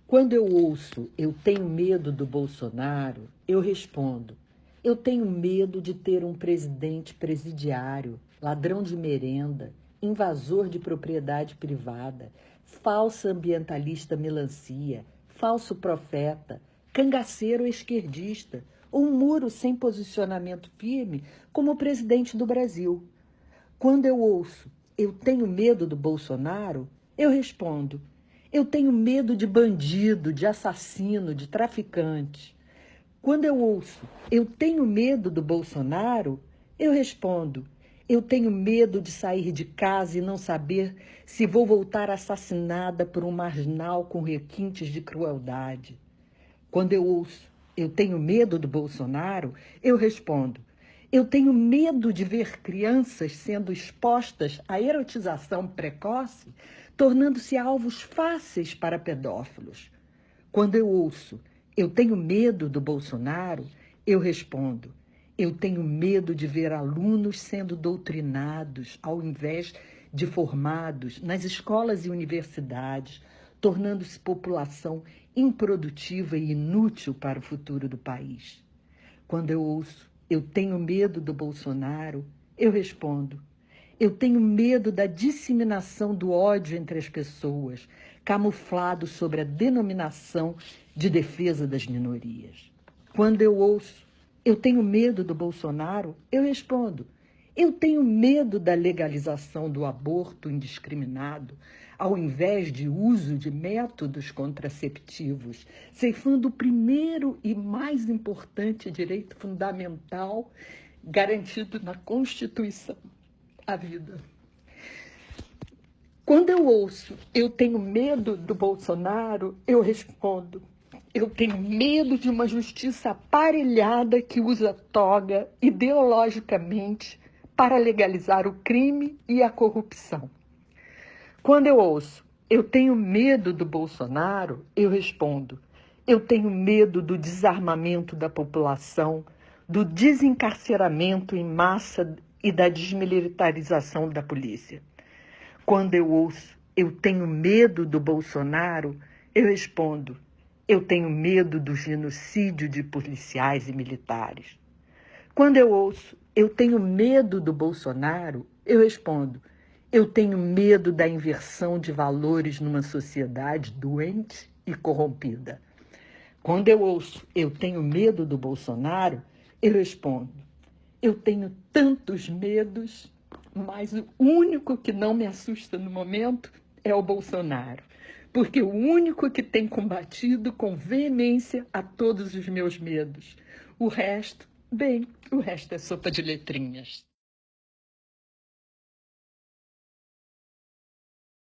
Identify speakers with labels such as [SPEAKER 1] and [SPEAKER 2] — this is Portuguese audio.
[SPEAKER 1] Quando eu ouço "eu tenho medo do Bolsonaro", eu respondo: eu tenho medo de ter um presidente presidiário, ladrão de merenda, invasor de propriedade privada, falsa ambientalista melancia, falso profeta, cangaceiro esquerdista, ou um muro sem posicionamento firme como o presidente do Brasil. Quando eu ouço "eu tenho medo do Bolsonaro", eu respondo: eu tenho medo de bandido, de assassino, de traficante. Quando eu ouço "eu tenho medo do Bolsonaro", eu respondo: eu tenho medo de sair de casa e não saber se vou voltar assassinada por um marginal com requintes de crueldade. Quando eu ouço "eu tenho medo do Bolsonaro", eu respondo: eu tenho medo de ver crianças sendo expostas à erotização precoce, tornando-se alvos fáceis para pedófilos. Quando eu ouço "eu tenho medo do Bolsonaro", eu respondo: eu tenho medo de ver alunos sendo doutrinados ao invés de formados nas escolas e universidades, tornando-se população improdutiva e inútil para o futuro do país. Quando eu ouço "eu tenho medo do Bolsonaro", eu respondo: eu tenho medo da disseminação do ódio entre as pessoas, camuflado sobre a denominação de defesa das minorias. Quando eu ouço "eu tenho medo do Bolsonaro", eu respondo: eu tenho medo da legalização do aborto indiscriminado, ao invés de uso de métodos contraceptivos, ceifando o primeiro e mais importante direito fundamental garantido na Constituição: a vida. Quando eu ouço "eu tenho medo do Bolsonaro", eu respondo: eu tenho medo de uma justiça aparelhada que usa toga ideologicamente para legalizar o crime e a corrupção. Quando eu ouço "eu tenho medo do Bolsonaro", eu respondo: eu tenho medo do desarmamento da população, do desencarceramento em massa e da desmilitarização da polícia. Quando eu ouço "eu tenho medo do Bolsonaro", eu respondo: eu tenho medo do genocídio de policiais e militares. Quando eu ouço "eu tenho medo do Bolsonaro", eu respondo: eu tenho medo da inversão de valores numa sociedade doente e corrompida. Quando eu ouço "eu tenho medo do Bolsonaro", eu respondo: eu tenho tantos medos, mas o único que não me assusta no momento é o Bolsonaro, porque o único que tem combatido com veemência a todos os meus medos. O resto é sopa de letrinhas.